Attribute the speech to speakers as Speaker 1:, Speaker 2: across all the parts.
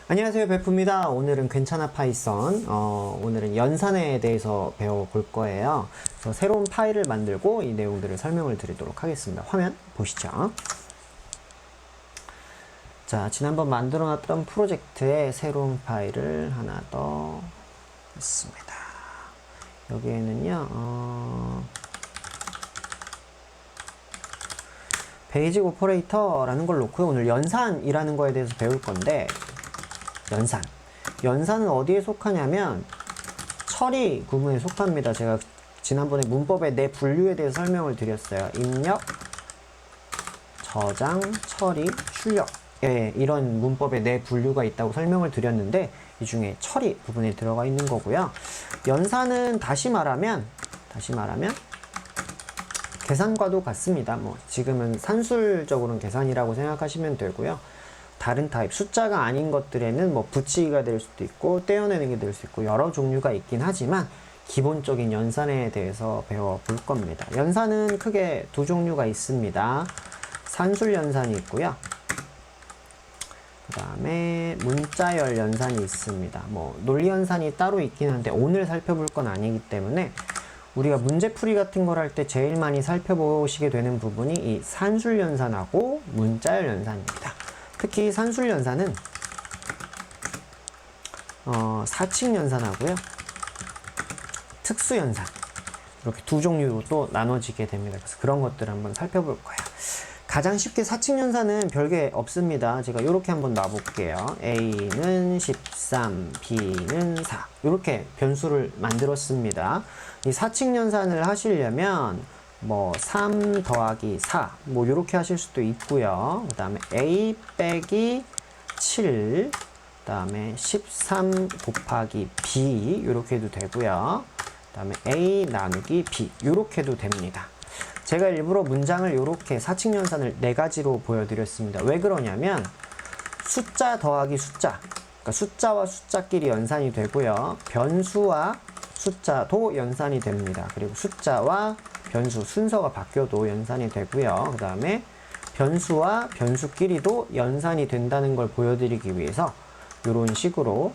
Speaker 1: 안녕하세요, 베프입니다. 오늘은 괜찮아 파이썬, 오늘은 연산에 대해서 배워볼 거예요. 그래서 새로운 파일을 만들고 이 내용들을 설명을 드리도록 하겠습니다. 화면 보시죠. 자, 지난번 만들어놨던 프로젝트에 새로운 파일을 하나 더 했습니다. 여기에는요, 베이직 오퍼레이터라는 걸 놓고요. 오늘 연산이라는 거에 대해서 배울 건데, 연산은 어디에 속하냐면 처리 구문에 속합니다. 제가 지난번에 문법의 네 분류에 대해서 설명을 드렸어요. 입력, 저장, 처리, 출력. 이런 문법의 네 분류가 있다고 설명을 드렸는데 이 중에 처리 부분에 들어가 있는 거고요. 연산은 다시 말하면 계산과도 같습니다. 뭐 지금은 산술적으로는 계산이라고 생각하시면 되고요. 다른 타입, 숫자가 아닌 것들에는 뭐 붙이기가 될 수도 있고 떼어내는 게 될 수 있고 여러 종류가 있긴 하지만 기본적인 연산에 대해서 배워볼 겁니다. 연산은 크게 두 종류가 있습니다. 산술 연산이 있고요. 그 다음에 문자열 연산이 있습니다. 뭐 논리 연산이 따로 있긴 한데 오늘 살펴볼 건 아니기 때문에 우리가 문제풀이 같은 걸 할 때 제일 많이 살펴보시게 되는 부분이 이 산술 연산하고 문자열 연산입니다. 특히 산술 연산은 사칙 연산하고요, 특수 연산 이렇게 두 종류로 또 나눠지게 됩니다. 그래서 그런 것들을 한번 살펴볼 거예요. 가장 쉽게 사칙 연산은 별게 없습니다. 제가 이렇게 한번 놔볼게요. A는 13, B는 4 이렇게 변수를 만들었습니다. 이 사칙 연산을 하시려면 뭐 3 더하기 4 뭐 이렇게 하실 수도 있고요. 그 다음에 A 빼기 7 그 다음에 13 곱하기 B 이렇게 해도 되고요. 그 다음에 A 나누기 B 이렇게 해도 됩니다. 제가 일부러 문장을 이렇게 사칙 연산을 4가지로 보여드렸습니다. 왜 그러냐면 숫자 더하기 숫자, 그러니까 숫자와 숫자끼리 연산이 되고요. 변수와 숫자도 연산이 됩니다. 그리고 숫자와 변수 순서가 바뀌어도 연산이 되고요. 그 다음에 변수와 변수끼리도 연산이 된다는 걸 보여드리기 위해서 이런 식으로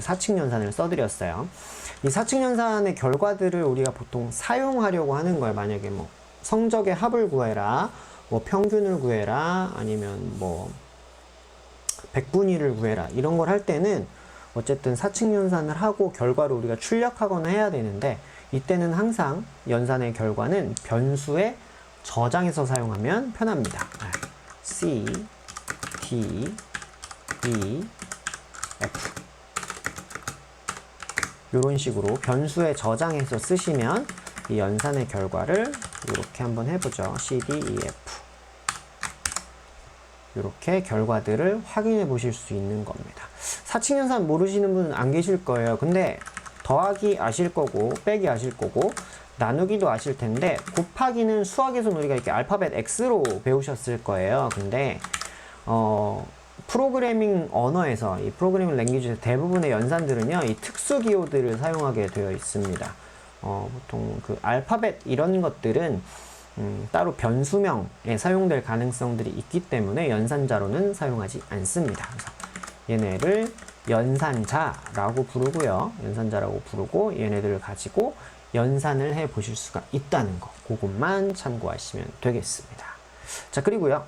Speaker 1: 사칙 연산을 써드렸어요. 이 사칙 연산의 결과들을 우리가 보통 사용하려고 하는 거예요. 만약에 뭐 성적의 합을 구해라, 뭐 평균을 구해라, 아니면 뭐 백분위를 구해라 이런 걸 할 때는 어쨌든 사칙 연산을 하고 결과를 우리가 출력하거나 해야 되는데 이때는 항상 연산의 결과는 변수에 저장해서 사용하면 편합니다. C, D, E, F 이런 식으로 변수에 저장해서 쓰시면 이 연산의 결과를 이렇게 한번 해보죠. C, D, E, F 이렇게 결과들을 확인해 보실 수 있는 겁니다. 사칙 연산 모르시는 분은 안 계실 거예요. 근데 더하기 아실 거고 빼기 아실 거고 나누기도 아실 텐데 곱하기는 수학에서는 우리가 이렇게 알파벳 X로 배우셨을 거예요. 근데 프로그래밍 언어에서 이 프로그래밍 랭귀지에서 대부분의 연산들은요 이 특수 기호들을 사용하게 되어 있습니다. 보통 그 알파벳 이런 것들은 따로 변수명에 사용될 가능성들이 있기 때문에 연산자로는 사용하지 않습니다. 그래서 얘네를 연산자라고 부르고요. 연산자라고 부르고 얘네들을 가지고 연산을 해 보실 수가 있다는 거. 그것만 참고하시면 되겠습니다. 자, 그리고요.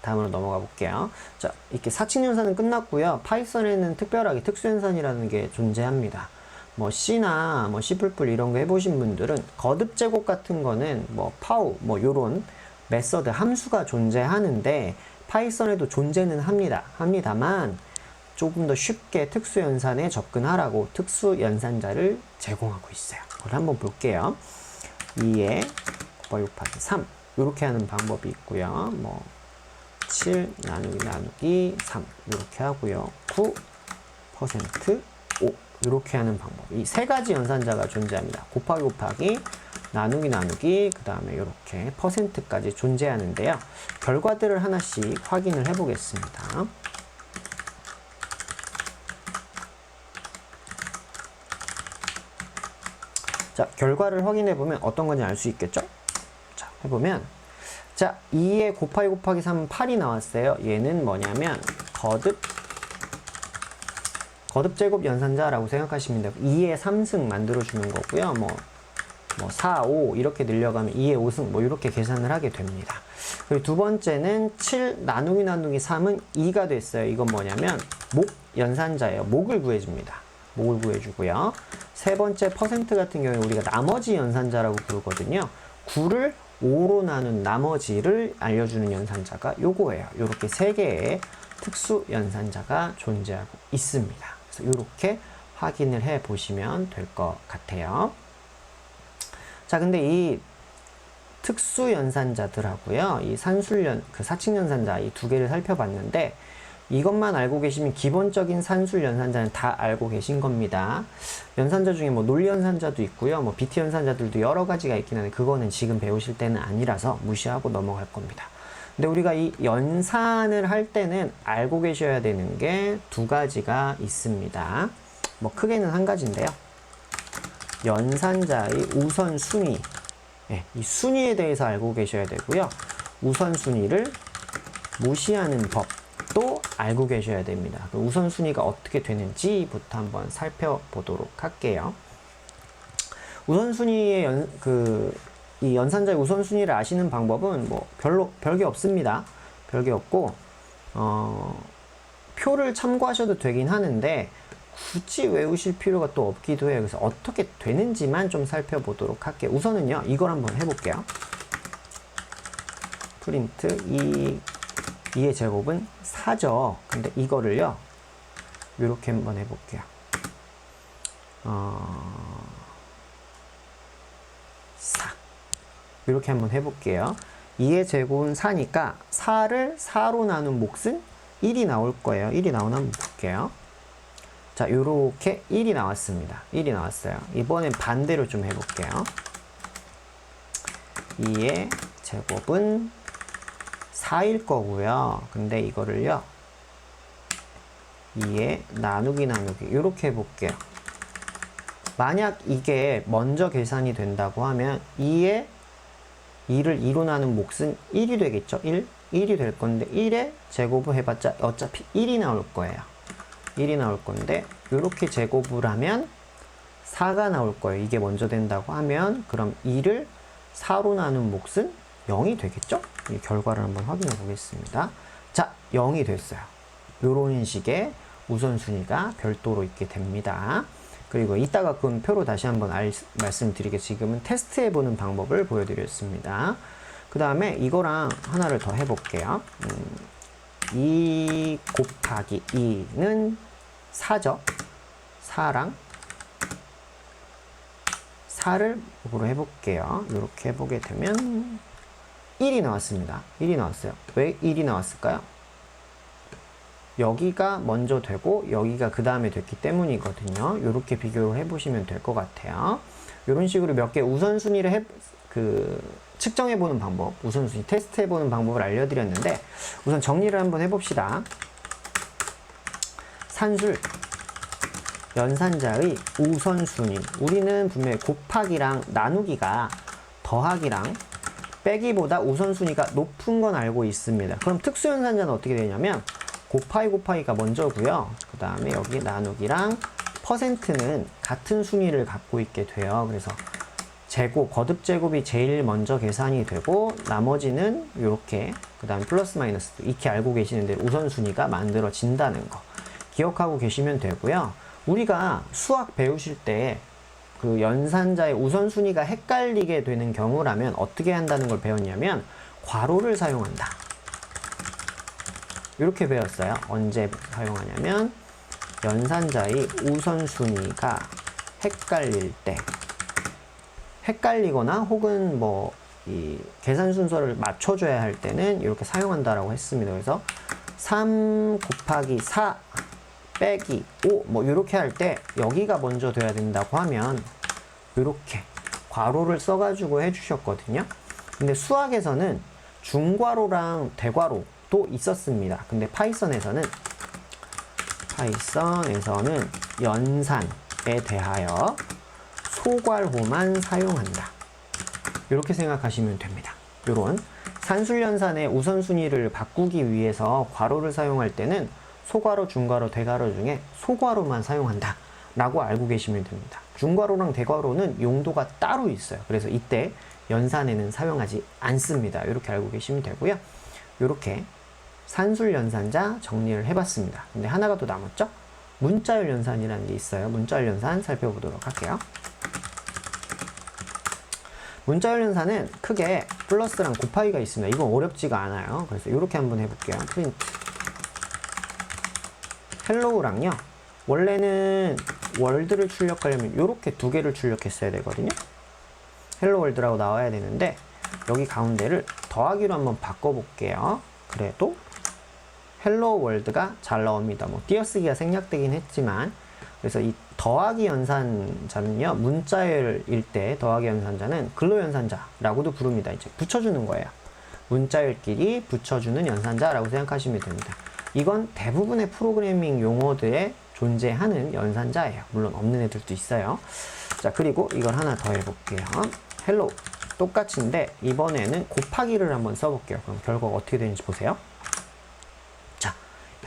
Speaker 1: 다음으로 넘어가 볼게요. 자, 이렇게 사칙 연산은 끝났고요. 파이썬에는 특별하게 특수 연산이라는 게 존재합니다. 뭐 C나 뭐 C++ 이런 거 해보신 분들은 거듭 제곱 같은 거는 뭐 파우 뭐 요런 메서드 함수가 존재하는데 파이썬에도 존재는 합니다만 조금 더 쉽게 특수 연산에 접근하라고 특수 연산자를 제공하고 있어요. 그걸 한번 볼게요. 2에 곱하기 3 이렇게 하는 방법이 있고요. 뭐 7 나누기 3 이렇게 하고요. 9% 5 이렇게 하는 방법. 이 세 가지 연산자가 존재합니다. 곱하기 나누기 그 다음에 이렇게 퍼센트까지 존재하는데요. 결과들을 하나씩 확인을 해 보겠습니다. 자, 결과를 확인해 보면 어떤 건지 알 수 있겠죠? 자, 해보면 자, 2에 곱하기 3 8이 나왔어요. 얘는 뭐냐면 거듭 제곱 연산자라고 생각하시면 되고 2의 3승 만들어주는 거고요. 뭐 4, 5 이렇게 늘려가면 2의 5승 뭐 이렇게 계산을 하게 됩니다. 그리고 두 번째는 7 나누기 3은 2가 됐어요. 이건 뭐냐면 목 연산자예요. 목을 구해줍니다. 목을 구해주고요. 세 번째 퍼센트 같은 경우에 우리가 나머지 연산자라고 부르거든요. 9를 5로 나눈 나머지를 알려주는 연산자가 요거예요. 요렇게 세 개의 특수 연산자가 존재하고 있습니다. 그래서 요렇게 확인을 해 보시면 될 것 같아요. 자, 근데 이 특수 연산자들하고요, 이 그 사칙 연산자 이 두 개를 살펴봤는데, 이것만 알고 계시면 기본적인 산술 연산자는 다 알고 계신 겁니다. 연산자 중에 뭐 논리 연산자도 있고요, 뭐 BT 연산자들도 여러 가지가 있긴 한데, 그거는 지금 배우실 때는 아니라서 무시하고 넘어갈 겁니다. 근데 우리가 이 연산을 할 때는 알고 계셔야 되는 게 두 가지가 있습니다. 뭐 크게는 한 가지인데요. 연산자의 우선순위, 이 순위에 대해서 알고 계셔야 되고요. 우선순위를 무시하는 법도 알고 계셔야 됩니다. 그 우선순위가 어떻게 되는지부터 한번 살펴보도록 할게요. 우선순위의 이 연산자의 우선순위를 아시는 방법은 뭐 별게 없습니다. 별게 없고, 표를 참고하셔도 되긴 하는데, 굳이 외우실 필요가 또 없기도 해요. 그래서 어떻게 되는지만 좀 살펴보도록 할게요. 우선은요, 이걸 한번 해볼게요. 프린트 2의 제곱은 4죠. 근데 이거를요, 이렇게 한번 해볼게요. 4. 이렇게 한번 해볼게요. 2의 제곱은 4니까 4를 4로 나눈 몫은 1이 나올 거예요. 1이 나오나 한번 볼게요. 자, 요렇게 1이 나왔습니다. 1이 나왔어요. 이번엔 반대로 좀 해볼게요. 2의 제곱은 4일 거고요. 근데 이거를요, 2의 나누기 요렇게 해볼게요. 만약 이게 먼저 계산이 된다고 하면 2의 2를 2로 나눈 몫은 1이 되겠죠? 1이 될 건데 1의 제곱을 해봤자 어차피 1이 나올 거예요. 1이 나올 건데 이렇게 제곱을 하면 4가 나올 거예요. 이게 먼저 된다고 하면 그럼 2를 4로 나눈 몫은 0이 되겠죠? 이 결과를 한번 확인해 보겠습니다. 자, 0이 됐어요. 이런 식의 우선순위가 별도로 있게 됩니다. 그리고 이따가 그 표로 다시 한번 말씀드리게, 지금은 테스트해보는 방법을 보여드렸습니다. 그 다음에 이거랑 하나를 더 해볼게요. 2 곱하기 2는 4죠. 4랑 4를 목으로 해볼게요. 이렇게 해보게 되면 1이 나왔습니다. 1이 나왔어요. 왜 1이 나왔을까요? 여기가 먼저 되고 여기가 그 다음에 됐기 때문이거든요. 이렇게 비교를 해보시면 될 것 같아요. 이런 식으로 몇 개 우선순위를 측정해보는 방법, 우선순위 테스트해보는 방법을 알려드렸는데, 우선 정리를 한번 해봅시다. 산술 연산자의 우선순위, 우리는 분명히 곱하기랑 나누기가 더하기랑 빼기보다 우선순위가 높은 건 알고 있습니다. 그럼 특수연산자는 어떻게 되냐면 곱하기가 먼저고요. 그 다음에 여기 나누기랑 퍼센트는 같은 순위를 갖고 있게 돼요. 그래서 제곱, 거듭 제곱이 제일 먼저 계산이 되고, 나머지는 이렇게, 그 다음에 플러스 마이너스도 이렇게 알고 계시는데 우선순위가 만들어진다는 거 기억하고 계시면 되고요. 우리가 수학 배우실 때 그 연산자의 우선순위가 헷갈리게 되는 경우라면 어떻게 한다는 걸 배웠냐면 괄호를 사용한다. 이렇게 배웠어요. 언제 사용하냐면 연산자의 우선순위가 헷갈릴 때, 헷갈리거나 혹은 뭐 이 계산 순서를 맞춰줘야 할 때는 이렇게 사용한다라고 했습니다. 그래서 3 곱하기 4 빼기 5 뭐 이렇게 할 때 여기가 먼저 돼야 된다고 하면 이렇게 괄호를 써가지고 해주셨거든요. 근데 수학에서는 중괄호랑 대괄호도 있었습니다. 근데 파이썬에서는 연산에 대하여 소괄호만 사용한다. 이렇게 생각하시면 됩니다. 이런 산술연산의 우선순위를 바꾸기 위해서 괄호를 사용할 때는 소괄호, 중괄호, 대괄호 중에 소괄호만 사용한다 라고 알고 계시면 됩니다. 중괄호랑 대괄호는 용도가 따로 있어요. 그래서 이때 연산에는 사용하지 않습니다. 이렇게 알고 계시면 되고요. 이렇게 산술 연산자 정리를 해봤습니다. 근데 하나가 또 남았죠? 문자열 연산이라는 게 있어요. 문자열 연산 살펴보도록 할게요. 문자열 연산은 크게 플러스랑 곱하기가 있습니다. 이건 어렵지가 않아요. 그래서 이렇게 한번 해볼게요. 프린트 헬로우랑요, 원래는 월드를 출력하려면 이렇게 두 개를 출력했어야 되거든요. 헬로 월드라고 나와야 되는데 여기 가운데를 더하기로 한번 바꿔볼게요. 그래도 헬로 월드가 잘 나옵니다. 뭐 띄어쓰기가 생략되긴 했지만, 그래서 이 더하기 연산자는요, 문자열일 때 더하기 연산자는 근로 연산자라고도 부릅니다. 이제 붙여주는 거예요. 문자열끼리 붙여주는 연산자라고 생각하시면 됩니다. 이건 대부분의 프로그래밍 용어들에 존재하는 연산자예요. 물론 없는 애들도 있어요. 자, 그리고 이걸 하나 더 해볼게요. 헬로 똑같은데 이번에는 곱하기를 한번 써볼게요. 그럼 결과가 어떻게 되는지 보세요. 자,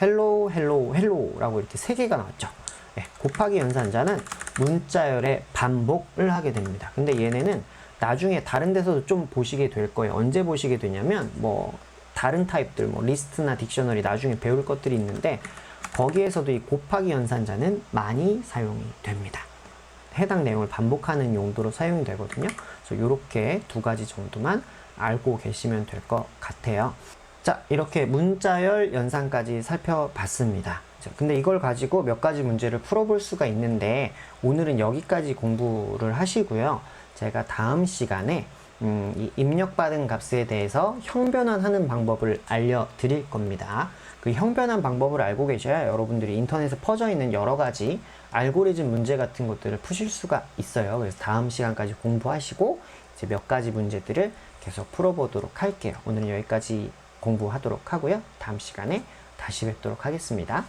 Speaker 1: 헬로 헬로 헬로라고 이렇게 세 개가 나왔죠. 네, 곱하기 연산자는 문자열의 반복을 하게 됩니다. 근데 얘네는 나중에 다른 데서도 좀 보시게 될 거예요. 언제 보시게 되냐면 뭐 다른 타입들, 뭐 리스트나 딕셔너리 나중에 배울 것들이 있는데 거기에서도 이 곱하기 연산자는 많이 사용이 됩니다. 해당 내용을 반복하는 용도로 사용이 되거든요. 그래서 이렇게 두 가지 정도만 알고 계시면 될 것 같아요. 자, 이렇게 문자열 연산까지 살펴봤습니다. 자, 근데 이걸 가지고 몇 가지 문제를 풀어볼 수가 있는데 오늘은 여기까지 공부를 하시고요. 제가 다음 시간에 이 입력받은 값에 대해서 형변환하는 방법을 알려드릴 겁니다. 그 형변환 방법을 알고 계셔야 여러분들이 인터넷에 퍼져 있는 여러 가지 알고리즘 문제 같은 것들을 푸실 수가 있어요. 그래서 다음 시간까지 공부하시고 이제 몇 가지 문제들을 계속 풀어보도록 할게요. 오늘은 여기까지 공부하도록 하고요. 다음 시간에 다시 뵙도록 하겠습니다.